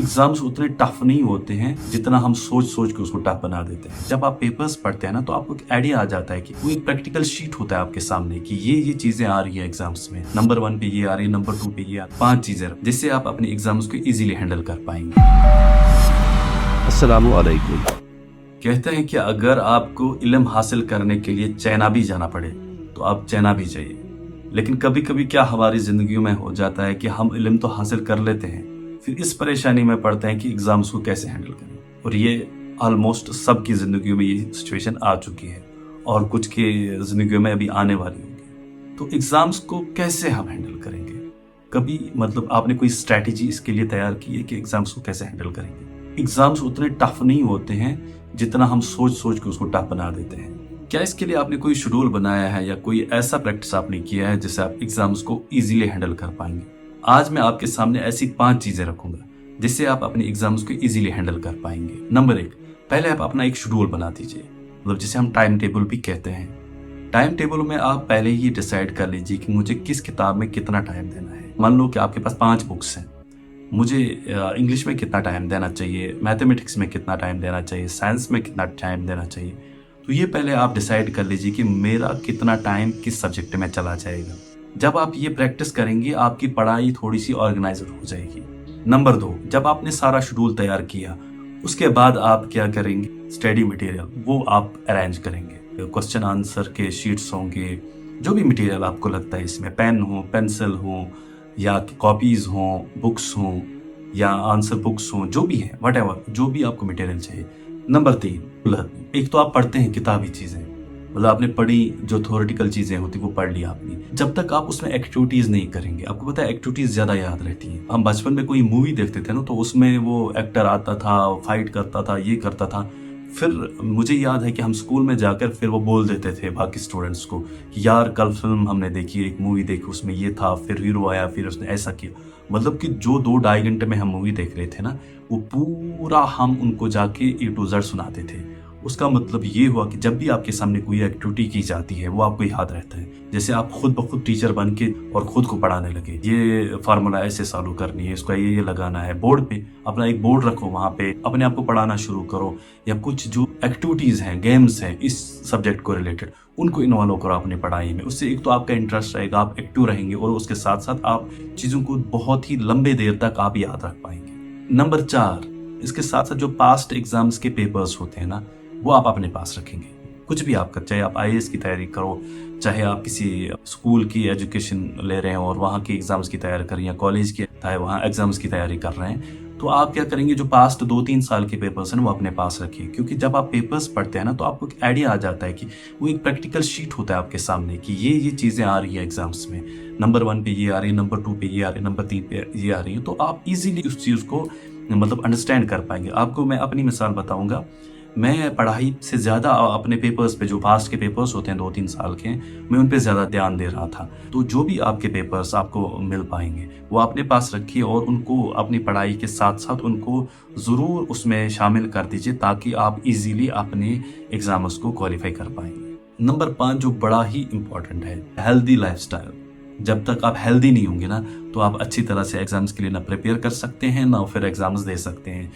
Exams उतने tough नहीं होते हैं जितना हम सोच सोच के उसको टफ बना देते हैं। जब आप पेपर्स पढ़ते हैं ना तो आपको एक आइडिया आ जाता है कि वो एक प्रैक्टिकल शीट होता है आपके सामने कि ये चीजें आ रही है एग्जाम्स में, नंबर 1 पे ये आ रही है, नंबर 2 पे ये 5 चीजें, जिससे आप अपने एग्जाम्स को इजीली हैंडल कर पाएंगे। अस्सलामु अलैकुम। कहते हैं कि अगर आपको इल्म हासिल करने के लिए चाइना भी जाना पड़े तो आप चाइना भी जाइए, लेकिन कभी कभी क्या हमारी जिंदगी में हो जाता है कि हम इल्म तो हासिल कर लेते हैं, फिर इस परेशानी में पड़ते हैं कि एग्जाम्स को कैसे हैंडल करें। और ये ऑलमोस्ट सबकी जिंदगी में ये सिचुएशन आ चुकी है और कुछ की जिंदगी में अभी आने वाली होगी। तो एग्जाम्स को कैसे हम हैंडल करेंगे? कभी आपने कोई स्ट्रैटेजी इसके लिए तैयार की है कि एग्जाम्स को कैसे हैंडल करेंगे? एग्जाम्स उतने टफ नहीं होते हैं जितना हम सोच सोच के उसको टफ बना देते हैं। क्या इसके लिए आपने कोई शेड्यूल बनाया है या कोई ऐसा प्रैक्टिस आपने किया है जिससे आप एग्जाम्स को इजीली हैंडल कर पाएंगे? आज मैं आपके सामने ऐसी 5 चीजें रखूंगा जिससे आप अपने एग्जाम्स को इजीली हैंडल कर पाएंगे। नंबर 1, पहले आप अपना एक शेड्यूल बना दीजिए, जिसे हम टाइम टेबल भी कहते हैं। टाइम टेबल में आप पहले ही डिसाइड कर लीजिए कि मुझे किस किताब में कितना टाइम देना है। मान लो कि आपके पास 5 बुक्स हैं, मुझे इंग्लिश में कितना टाइम देना चाहिए, मैथमेटिक्स में कितना टाइम देना चाहिए, साइंस में कितना टाइम देना चाहिए। तो ये पहले आप डिसाइड कर लीजिए कि मेरा कितना टाइम किस सब्जेक्ट में चला जाएगा। जब आप ये प्रैक्टिस करेंगे आपकी पढ़ाई थोड़ी सी ऑर्गेनाइज्ड हो जाएगी। नंबर 2, जब आपने सारा शेड्यूल तैयार किया उसके बाद आप क्या करेंगे, स्टडी मटेरियल वो आप अरेंज करेंगे। क्वेश्चन आंसर के शीट्स होंगे, जो भी मटेरियल आपको लगता है, इसमें पेन हो, पेंसिल हो या कॉपीज हो, बुक्स हो या आंसर बुक्स हो, जो भी है व्हाटएवर, जो भी आपको मटेरियल चाहिए। नंबर 3, एक तो आप पढ़ते हैं किताबी चीजें, आपने पढ़ी, जो थ्योरेटिकल चीजें होती वो पढ़ ली आपने। जब तक आप उसमें एक्टिविटीज नहीं करेंगे, आपको पता है एक्टिविटीज ज्यादा याद रहती हैं। हम बचपन में कोई मूवी देखते थे ना तो उसमें वो एक्टर आता था, फाइट करता था, ये करता था, फिर मुझे याद है कि हम स्कूल में जाकर फिर वो बोल देते थे बाकी स्टूडेंट्स को कि यार कल फिल्म हमने देखी, एक मूवी देखी, उसमें ये था, फिर हीरो आया, फिर उसने ऐसा किया। कि जो 2-2.5 घंटे में हम मूवी देख रहे थे ना, वो पूरा हम उनको जाके A to Z सुनाते थे। उसका मतलब ये हुआ कि जब भी आपके सामने कोई एक्टिविटी की जाती है वो आपको याद रहता है। जैसे आप खुद ब खुद टीचर बन के और खुद को पढ़ाने लगे, ये फार्मूला ऐसे सॉल्व करनी है, इसका ये लगाना है। बोर्ड पे अपना एक बोर्ड रखो, वहां पे अपने आप को पढ़ाना शुरू करो, या कुछ जो एक्टिविटीज हैं, गेम्स हैं इस सब्जेक्ट को रिलेटेड, उनको इन्वॉल्व करो अपनी पढ़ाई में। उससे एक तो आपका इंटरेस्ट रहेगा, आप एक्टिव रहेंगे और उसके साथ साथ आप चीजों को बहुत ही लंबे देर तक आप याद रख पाएंगे। नंबर 4, इसके साथ साथ जो पास्ट एग्जाम्स के पेपर्स होते हैं ना, वो आप अपने पास रखेंगे। कुछ भी आप कर, चाहे आप IAS की तैयारी करो, चाहे आप किसी स्कूल की एजुकेशन ले रहे हैं और वहाँ की एग्जाम्स की तैयारी कर रहे हैं, या कॉलेज की वहाँ एग्जाम्स की तैयारी कर रहे हैं, तो आप क्या करेंगे, जो पास्ट 2-3 साल के पेपर्स हैं वो अपने पास रखिए। क्योंकि जब आप पेपर्स पढ़ते हैं ना तो आपको एक आइडिया आ जाता है कि वो एक प्रैक्टिकल शीट होता है आपके सामने कि ये चीज़ें आ रही है एग्जाम्स में, नंबर 1 पे ये आ रही है, नंबर 2 पे ये आ रही है, नंबर 3 पे ये आ रही है। तो आप इजीली उस चीज़ को अंडरस्टैंड कर पाएंगे। आपको मैं अपनी मिसाल बताऊंगा, मैं पढ़ाई से ज़्यादा अपने पेपर्स पे, जो पास्ट के पेपर्स होते हैं 2-3 साल के, मैं उन पे ज़्यादा ध्यान दे रहा था। तो जो भी आपके पेपर्स आपको मिल पाएंगे वो अपने पास रखिए और उनको अपनी पढ़ाई के साथ साथ उनको ज़रूर उसमें शामिल कर दीजिए ताकि आप इजीली अपने एग्जाम्स को क्वालिफाई कर पाएंगे। नंबर 5, जो बड़ा ही इम्पोर्टेंट है, हेल्दी लाइफस्टाइल। जब तक आप हेल्दी नहीं होंगे ना तो आप अच्छी तरह से एग्जाम्स के लिए ना प्रिपेयर कर सकते हैं ना फिर एग्जाम्स दे सकते हैं।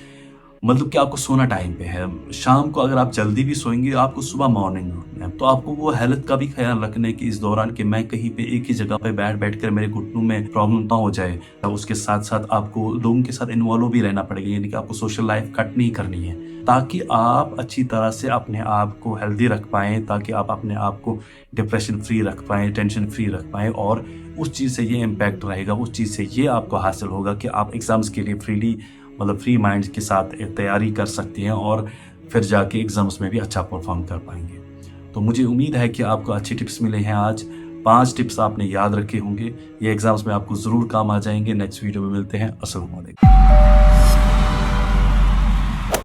कि आपको सोना टाइम पे है, शाम को अगर आप जल्दी भी सोएंगे आपको सुबह मॉर्निंग उठना है, तो आपको वो हेल्थ का भी ख्याल रखने की इस दौरान कि मैं कहीं पे एक ही जगह पे बैठ कर मेरे घुटनों में प्रॉब्लम ना हो जाए। उसके साथ साथ आपको लोगों के साथ इन्वॉल्व भी रहना पड़ेगा, यानी कि आपको सोशल लाइफ कट नहीं करनी है ताकि आप अच्छी तरह से अपने आप को हेल्दी रख पाएं, ताकि आप अपने आप को डिप्रेशन फ्री रख पाएं, टेंशन फ्री रख पाएं, और उस चीज़ से ये इम्पैक्ट रहेगा, उस चीज़ से ये आपको हासिल होगा कि आप एग्जाम्स के लिए फ्री माइंड के साथ तैयारी कर सकती हैं और फिर जाके एग्जाम्स में भी अच्छा परफॉर्म कर पाएंगे। तो मुझे उम्मीद है कि आपको अच्छी टिप्स मिले हैं आज। 5 टिप्स आपने याद रखे होंगे, ये एग्जाम्स में आपको ज़रूर काम आ जाएंगे। नेक्स्ट वीडियो में मिलते हैं। अस्सलाम वालेकुम।